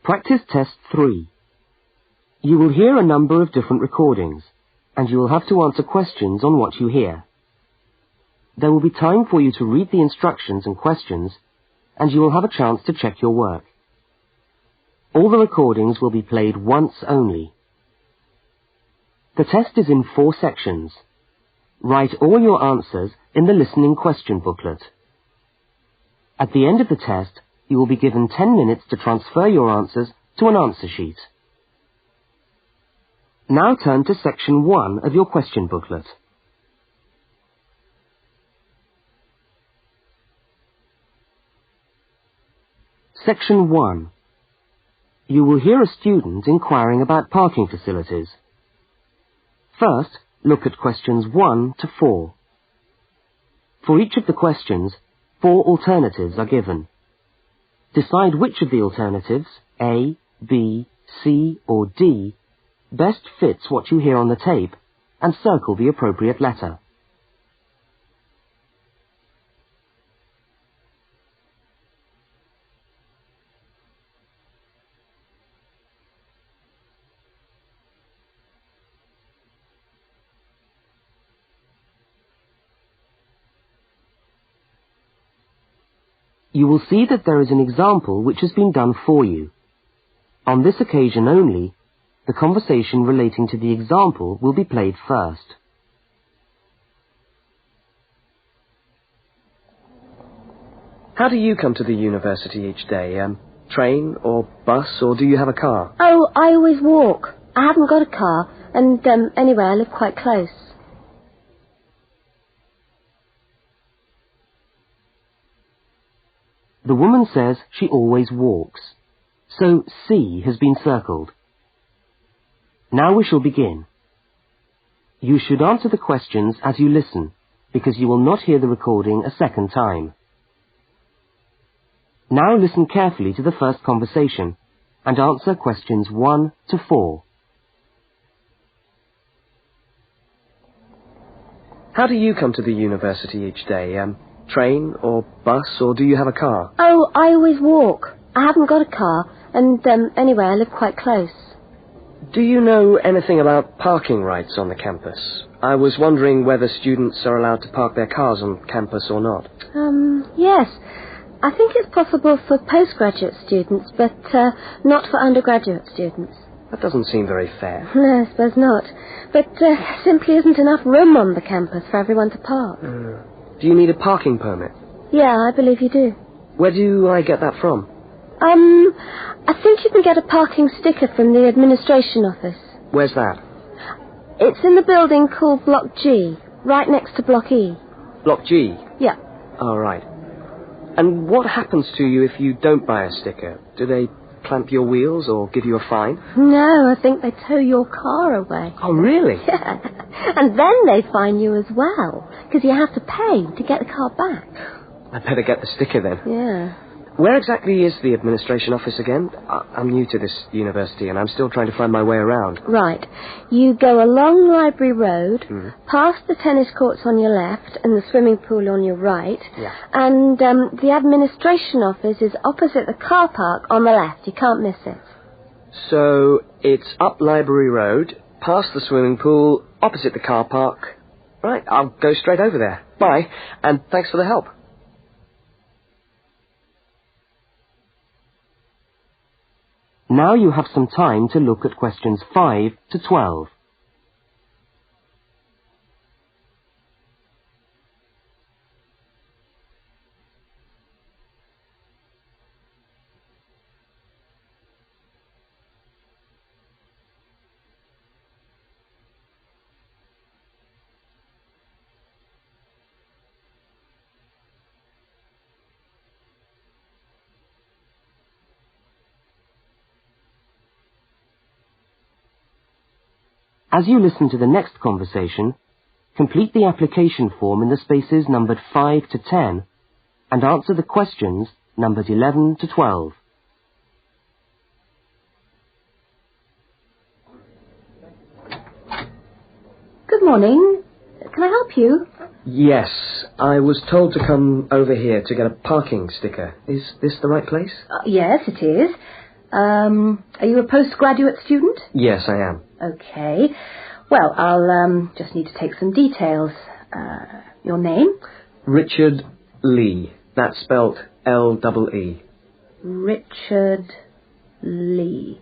Practice Test 3. You will hear a number of different recordings, and you will have to answer questions on what you hear. There will be time for you to read the instructions and questions, and you will have a chance to check your work. All the recordings will be played once only. The test is in 4 sections. Write all your answers in the listening question booklet. At the end of the test, you will be given 10 minutes to transfer your answers to an answer sheet. Now turn to section 1 of your question booklet. Section 1. You will hear a student inquiring about parking facilities. First, look at questions 1 to 4. For each of the questions, 4 alternatives are given. Decide which of the alternatives, A, B, C, or D, best fits what you hear on the tape, and circle the appropriate letter. You will see that there is an example which has been done for you. On this occasion only, the conversation relating to the example will be played first. How do you come to the university each day? Train or bus, or do you have a car? Oh, I always walk. I haven't got a car, and anyway, I live quite close. The woman says she always walks, so C has been circled. Now we shall begin. You should answer the questions as you listen, because you will not hear the recording a second time. Now listen carefully to the first conversation, and answer questions 1 to 4. How do you come to the university each day? Train or bus, or do you have a car? Oh, I always walk. I haven't got a car, and anyway, I live quite close. Do you know anything about parking rights on the campus? I was wondering whether students are allowed to park their cars on campus or not. Yes. I think it's possible for postgraduate students, but not for undergraduate students. That doesn't seem very fair. No, I suppose not. But simply isn't enough room on the campus for everyone to park. Do you need a parking permit? Yeah, I believe you do. Where do I get that from? I think you can get a parking sticker from the administration office. Where's that? It's in the building called Block G, right next to Block E. Block G? Yeah. Oh, right. And what happens to you if you don't buy a sticker? Do they clamp your wheels or give you a fine? No, I think they tow your car away. Oh, really? Yeah. And then they fine you as well, because you have to pay to get the car back. I better get the sticker then. Yeah. Where exactly is the administration office again? I'm new to this university and I'm still trying to find my way around. Right. You go along Library Road, past the tennis courts on your left and the swimming pool on your right. Yeah. And the administration office is opposite the car park on the left. You can't miss it. So it's up Library Road, past the swimming pool, opposite the car park. Right, I'll go straight over there. Bye, and thanks for the help. Now you have some time to look at questions 5 to 12. As you listen to the next conversation, complete the application form in the spaces numbered 5 to 10 and answer the questions numbered 11 to 12. Good morning. Can I help you? Yes, I was told to come over here to get a parking sticker. Is this the right place? Yes, it is. Are you a postgraduate student? Yes, I am. Okay. Well, I'll just need to take some details. Your name? Richard Lee. That's spelt L-E-E. Richard Lee.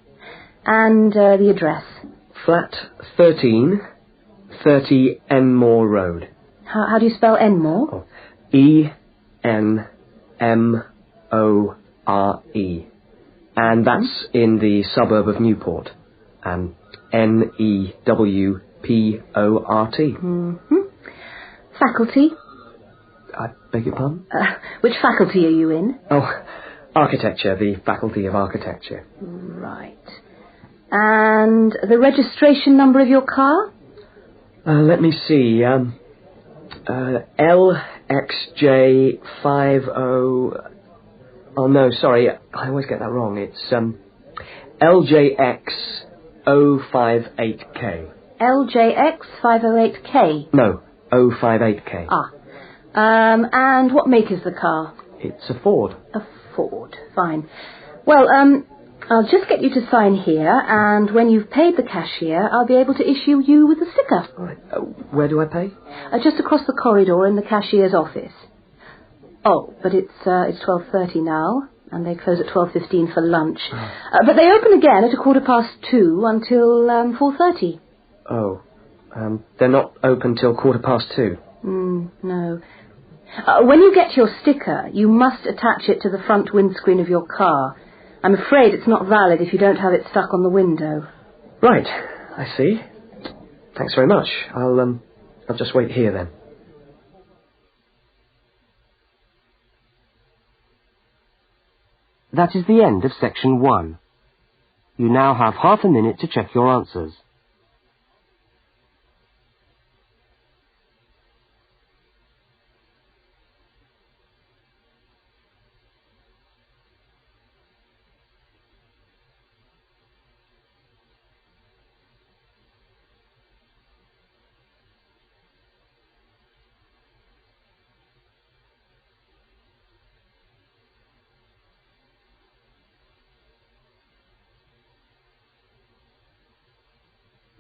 And the address? Flat 13, 30 Enmore Road. How do you spell Enmore? Oh. E-N-M-O-R-E. And that's in the suburb of Newport. N-E-W-P-O-R-T. Mm-hmm. Faculty? I beg your pardon? Which faculty are you in? Oh, architecture, the Faculty of Architecture. Right. And the registration number of your car? Let me see. LXJ50... Oh, no, sorry. I always get that wrong. It's LJX058K. LJX508K? No, 058K. Ah. And what make is the car? It's a Ford. A Ford. Fine. Well, I'll just get you to sign here, and when you've paid the cashier, I'll be able to issue you with a sticker. All right. Where do I pay? Just across the corridor in the cashier's office. Oh, but it's 12:30 now, and they close at 12:15 for lunch. But they open again at 2:15 until 4:30. Oh, they're not open till 2:15. No. When you get your sticker, you must attach it to the front windscreen of your car. I'm afraid it's not valid if you don't have it stuck on the window. Right, I see. Thanks very much. I'll just wait here then. That is the end of section 1. You now have half a minute to check your answers.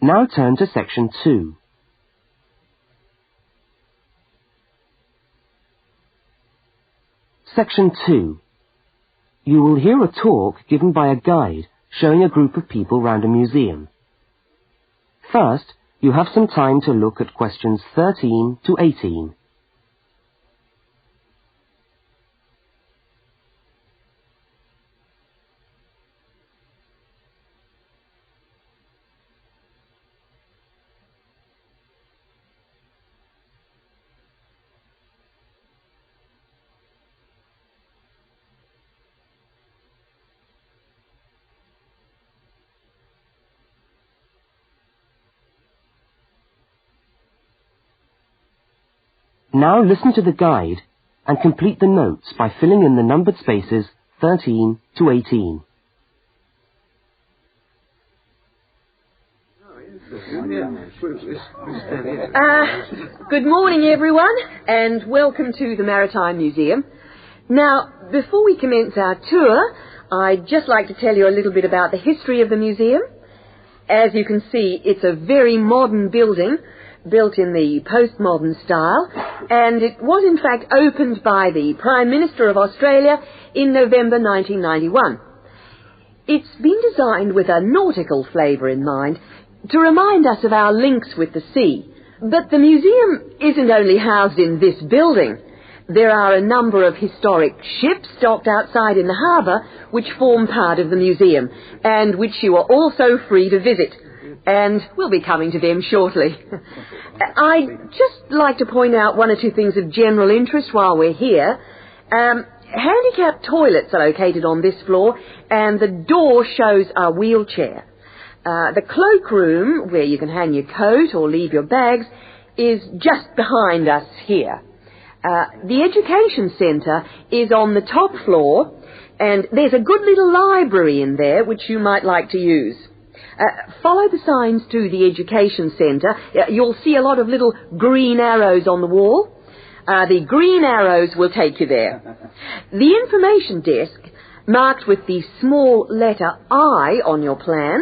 Now turn to section 2. Section 2. You will hear a talk given by a guide showing a group of people round a museum. First, you have some time to look at questions 13 to 18. Now listen to the guide and complete the notes by filling in the numbered spaces 13 to 18. Good morning, everyone, and welcome to the Maritime Museum. Now, before we commence our tour, I'd just like to tell you a little bit about the history of the museum. As you can see, it's a very modern building, built in the postmodern style, and it was in fact opened by the Prime Minister of Australia in November 1991. It's been designed with a nautical flavour in mind, to remind us of our links with the sea. But the museum isn't only housed in this building. There are a number of historic ships docked outside in the harbour which form part of the museum, and which you are also free to visit. And we'll be coming to them shortly. I'd just like to point out one or two things of general interest while we're here. Handicapped toilets are located on this floor, and the door shows a wheelchair. The cloakroom, where you can hang your coat or leave your bags, is just behind us here. The education centre is on the top floor, and there's a good little library in there which you might like to use. Follow the signs to the education centre. You'll see a lot of little green arrows on the wall. The green arrows will take you there. The information desk marked with the small letter I on your plan,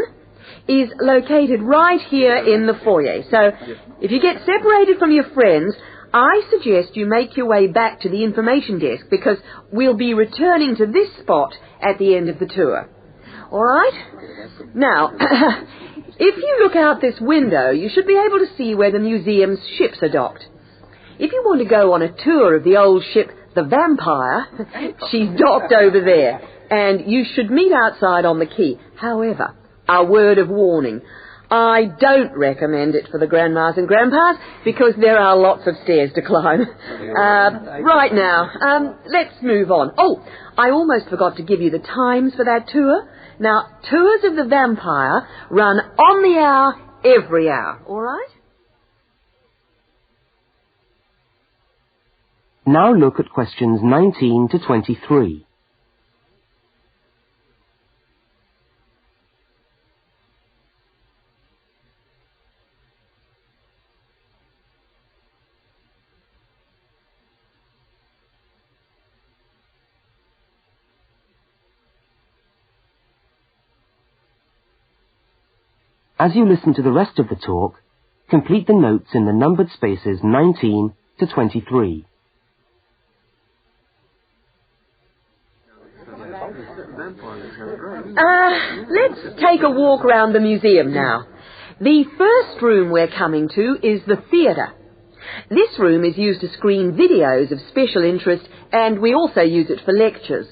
is located right here in the foyer. So if you get separated from your friends, I suggest you make your way back to the information desk because we'll be returning to this spot at the end of the tour. All right? Now, if you look out this window, you should be able to see where the museum's ships are docked. If you want to go on a tour of the old ship, the Vampire, she's docked over there, and you should meet outside on the quay. However, a word of warning. I don't recommend it for the grandmas and grandpas because there are lots of stairs to climb. Right now, let's move on. Oh, I almost forgot to give you the times for that tour. Now, tours of the Vampire run on the hour, every hour. All right? Now look at questions 19 to 23. As you listen to the rest of the talk, complete the notes in the numbered spaces 19 to 23. Let's take a walk around the museum now. The first room we're coming to is the theatre. This room is used to screen videos of special interest, and we also use it for lectures.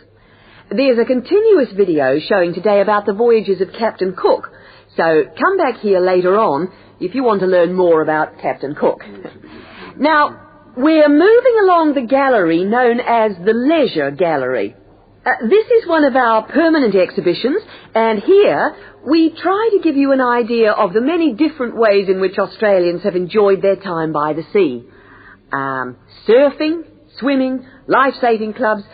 There's a continuous video showing today about the voyages of Captain Cook, so come back here later on if you want to learn more about Captain Cook. Now, we're moving along the gallery known as the Leisure Gallery. This is one of our permanent exhibitions, and here we try to give you an idea of the many different ways in which Australians have enjoyed their time by the sea. Surfing, swimming, life-saving clubs,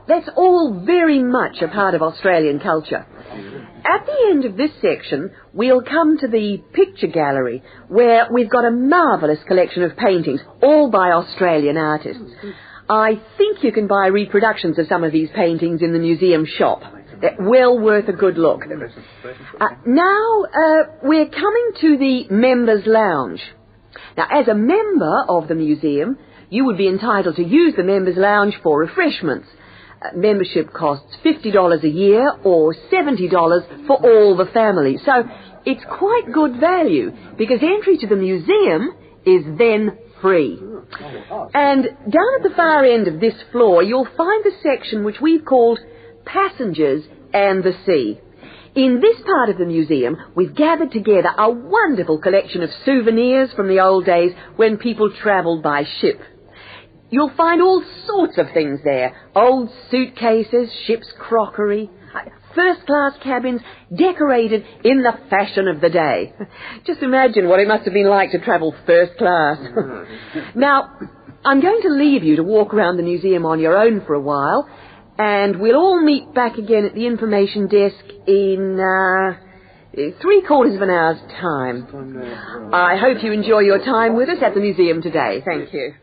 that's all very much a part of Australian culture. At the end of this section, we'll come to the picture gallery, where we've got a marvellous collection of paintings, all by Australian artists. I think you can buy reproductions of some of these paintings in the museum shop. They're well worth a good look. Now, we're coming to the Members' Lounge. Now, as a member of the museum, you would be entitled to use the Members' Lounge for refreshments. Membership costs $50 a year or $70 for all the family. So it's quite good value because entry to the museum is then free. And down at the far end of this floor, you'll find the section which we've called Passengers and the Sea. In this part of the museum, we've gathered together a wonderful collection of souvenirs from the old days when people travelled by ship. You'll find all sorts of things there. Old suitcases, ship's crockery, first-class cabins decorated in the fashion of the day. Just imagine what it must have been like to travel first class. Now, I'm going to leave you to walk around the museum on your own for a while, and we'll all meet back again at the information desk in 3/4 of an hour's time. I hope you enjoy your time with us at the museum today. Thank you.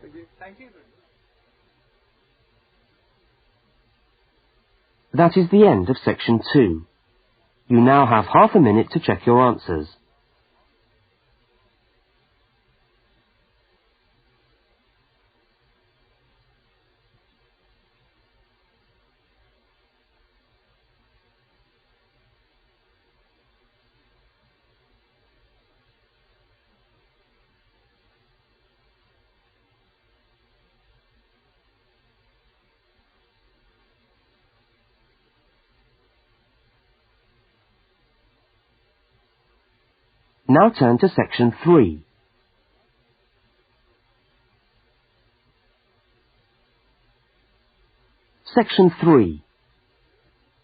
That is the end of section 2. You now have half a minute to check your answers. Now turn to section 3. Section 3.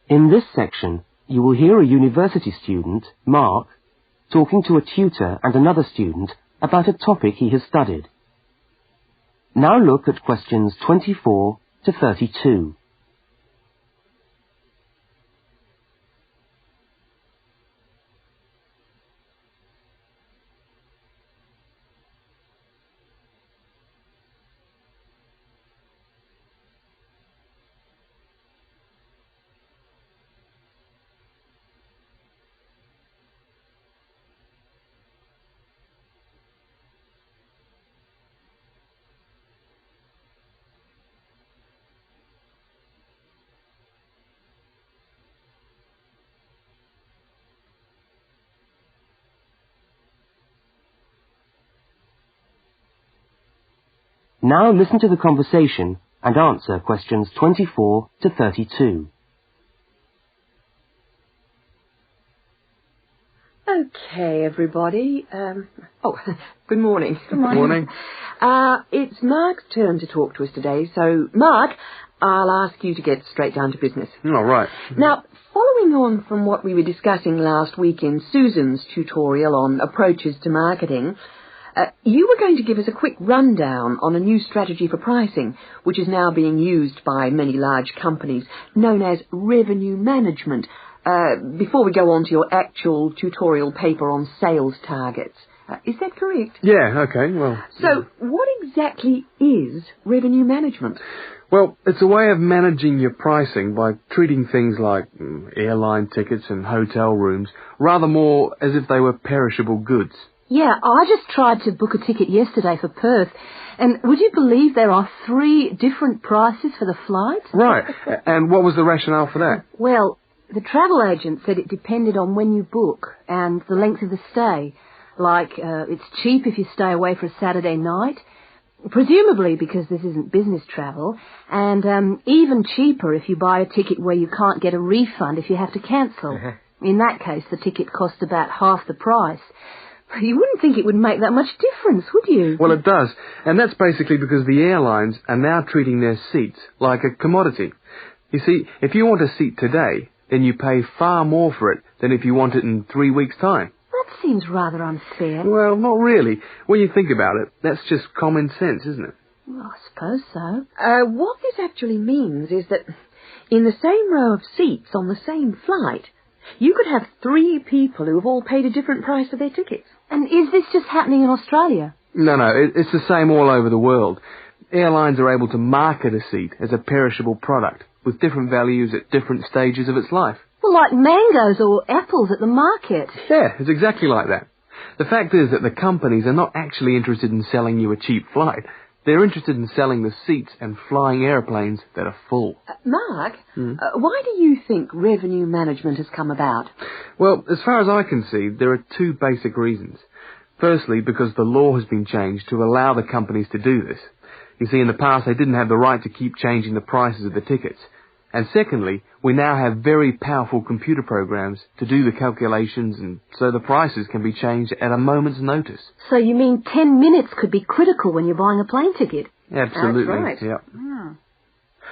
In this section, you will hear a university student, Mark, talking to a tutor and another student about a topic he has studied. Now look at questions 24 to 32. Now listen to the conversation and answer questions 24 to 32. Okay, everybody. Good morning. Good morning. It's Mark's turn to talk to us today, so Mark, I'll ask you to get straight down to business. All right. Now, following on from what we were discussing last week in Susan's tutorial on approaches to marketing, you were going to give us a quick rundown on a new strategy for pricing, which is now being used by many large companies, known as revenue management, before we go on to your actual tutorial paper on sales targets. Is that correct? Yeah, okay, well... So, what exactly is revenue management? Well, it's a way of managing your pricing by treating things like airline tickets and hotel rooms rather more as if they were perishable goods. Yeah, I just tried to book a ticket yesterday for Perth, and would you believe there are 3 different prices for the flight? Right, and what was the rationale for that? Well, the travel agent said it depended on when you book and the length of the stay. Like, it's cheap if you stay away for a Saturday night, presumably because this isn't business travel, and even cheaper if you buy a ticket where you can't get a refund if you have to cancel. In that case, the ticket costs about half the price. You wouldn't think it would make that much difference, would you? Well, it does, and that's basically because the airlines are now treating their seats like a commodity. You see, if you want a seat today, then you pay far more for it than if you want it in 3 weeks' time. That seems rather unfair. Well, not really. When you think about it, that's just common sense, isn't it? Well, I suppose so. What this actually means is that in the same row of seats on the same flight, you could have 3 people who have all paid a different price for their tickets. And is this just happening in Australia? No, it's the same all over the world. Airlines are able to market a seat as a perishable product with different values at different stages of its life. Well, like mangoes or apples at the market. Yeah, it's exactly like that. The fact is that the companies are not actually interested in selling you a cheap flight. They're interested in selling the seats and flying airplanes that are full. Mark, why do you think revenue management has come about? Well, as far as I can see, there are 2 basic reasons. Firstly, because the law has been changed to allow the companies to do this. You see, in the past, they didn't have the right to keep changing the prices of the tickets. And secondly, we now have very powerful computer programs to do the calculations, and so the prices can be changed at a moment's notice. So you mean 10 minutes could be critical when you're buying a plane ticket? Absolutely. That's right. Yeah.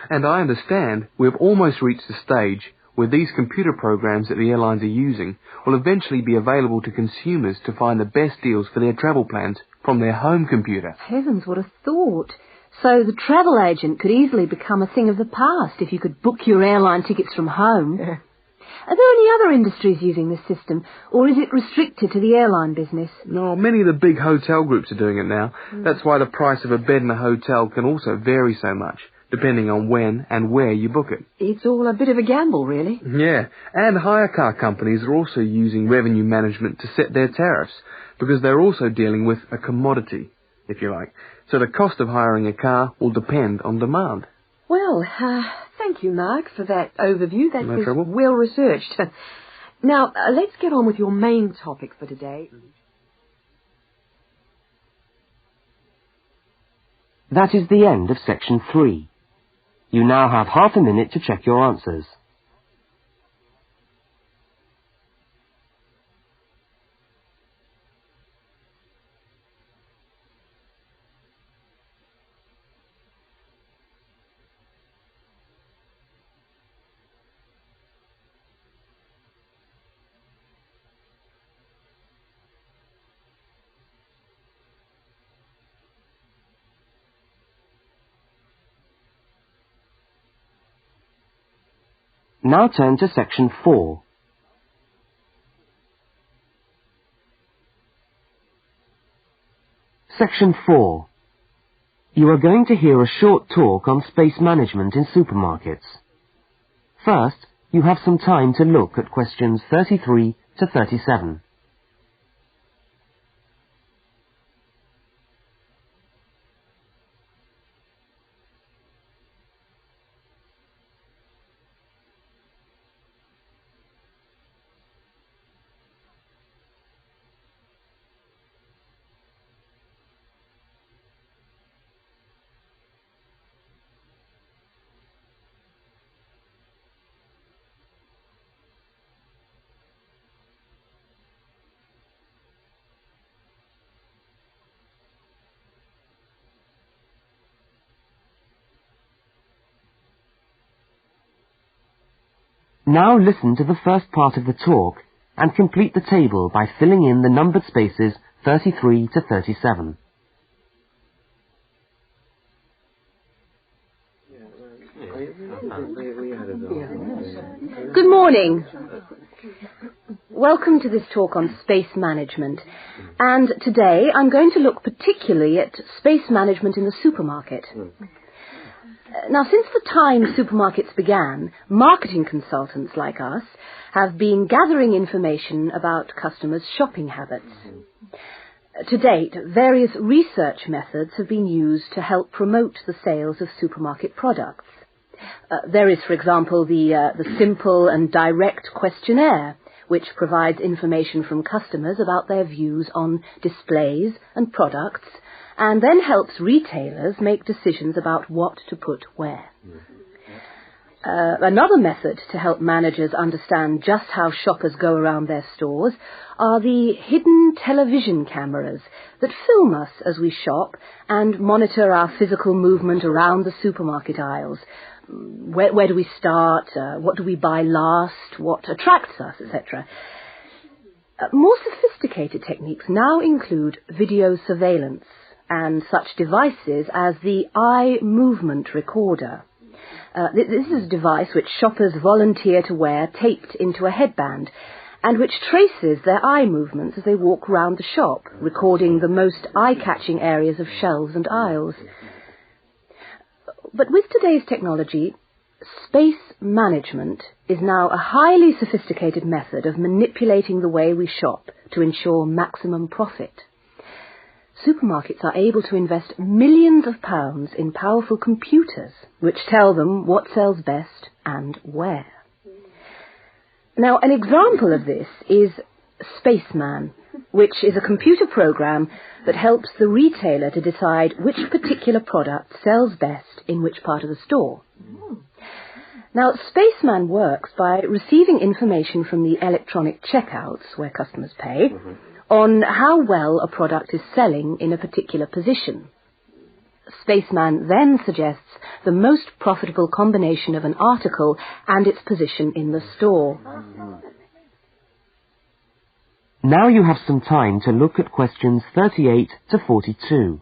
And I understand we've almost reached the stage where these computer programs that the airlines are using will eventually be available to consumers to find the best deals for their travel plans from their home computer. Heavens, what a thought. So the travel agent could easily become a thing of the past if you could book your airline tickets from home. Are there any other industries using this system, or is it restricted to the airline business? No, many of the big hotel groups are doing it now. That's why the price of a bed in a hotel can also vary so much, depending on when and where you book it. It's all a bit of a gamble, really. Yeah, and hire car companies are also using revenue management to set their tariffs, because they're also dealing with a commodity, if you like. So the cost of hiring a car will depend on demand. Well, thank you, Mark, for that overview. That No was trouble. well researched. Now, let's get on with your main topic for today. That is the end of section 3. You now have half a minute to check your answers. Now turn to section 4. Section 4. You are going to hear a short talk on space management in supermarkets. First, you have some time to look at questions 33 to 37. Now listen to the first part of the talk and complete the table by filling in the numbered spaces 33 to 37. Good morning. Welcome to this talk on space management. And today I'm going to look particularly at space management in the supermarket. Now, since the time supermarkets began, marketing consultants like us have been gathering information about customers' shopping habits. To date, various research methods have been used to help promote the sales of supermarket products. There is, for example, the simple and direct questionnaire, which provides information from customers about their views on displays and products, and then helps retailers make decisions about what to put where. Another method to help managers understand just how shoppers go around their stores are the hidden television cameras that film us as we shop and monitor our physical movement around the supermarket aisles. Where do we start? What do we buy last? What attracts us, etc. More sophisticated techniques now include video surveillance and such devices as the eye movement recorder. This is a device which shoppers volunteer to wear taped into a headband and which traces their eye movements as they walk round the shop, recording the most eye-catching areas of shelves and aisles. But with today's technology, space management is now a highly sophisticated method of manipulating the way we shop to ensure maximum profit. Supermarkets are able to invest millions of pounds in powerful computers which tell them what sells best and where. Now, an example of this is Spaceman, which is a computer program that helps the retailer to decide which particular product sells best in which part of the store. Now, Spaceman works by receiving information from the electronic checkouts, where customers pay, on how well a product is selling in a particular position. Spaceman then suggests the most profitable combination of an article and its position in the store. Now you have some time to look at questions 38 to 42.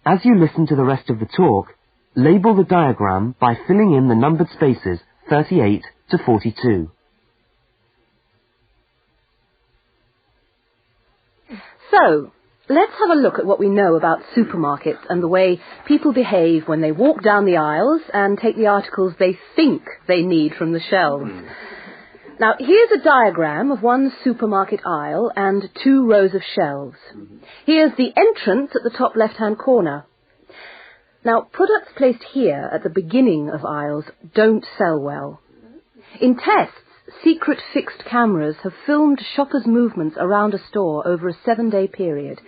As you listen to the rest of the talk, label the diagram by filling in the numbered spaces 38 to 42. So, let's have a look at what we know about supermarkets and the way people behave when they walk down the aisles and take the articles they think they need from the shelves. Now, here's a diagram of one supermarket aisle and 2 rows of shelves. Here's the entrance at the top left-hand corner. Now, products placed here at the beginning of aisles don't sell well. In tests, secret fixed cameras have filmed shoppers' movements around a store over a 7-day period.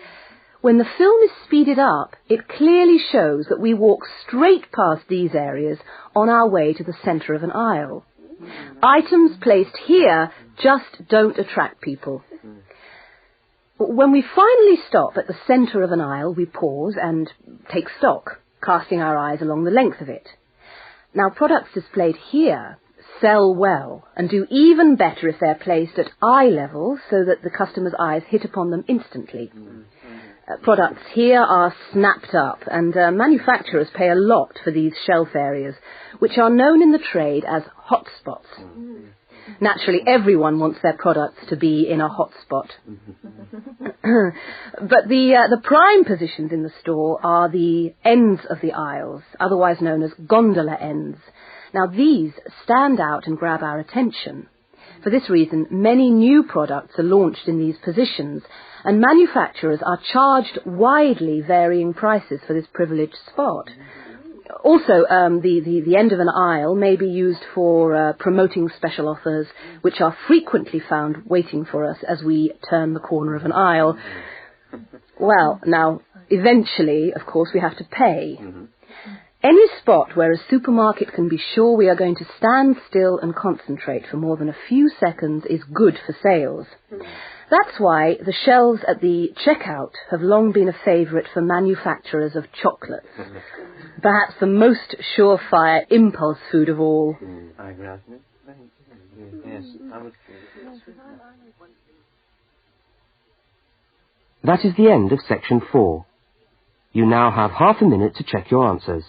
When the film is speeded up, it clearly shows that we walk straight past these areas on our way to the centre of an aisle. Items placed here just don't attract people. When we finally stop at the centre of an aisle, we pause and take stock, casting our eyes along the length of it. Now, products displayed here sell well and do even better if they're placed at eye level so that the customer's eyes hit upon them instantly. Products here are snapped up, and manufacturers pay a lot for these shelf areas, which are known in the trade as hotspots. Naturally, everyone wants their products to be in a hotspot. But the prime positions in the store are the ends of the aisles, otherwise known as gondola ends. Now, these stand out and grab our attention. For this reason, many new products are launched in these positions, and manufacturers are charged widely varying prices for this privileged spot. Also, the end of an aisle may be used for promoting special offers, which are frequently found waiting for us as we turn the corner of an aisle. Well, now, eventually, of course, we have to pay. Any spot where a supermarket can be sure we are going to stand still and concentrate for more than a few seconds is good for sales. That's why the shelves at the checkout have long been a favourite for manufacturers of chocolates. Perhaps the most surefire impulse food of all. That is the end of section 4. You now have half a minute to check your answers.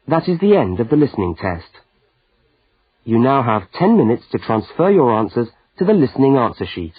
That is the end of the listening test. You now have 10 minutes to transfer your answers to the listening answer sheet.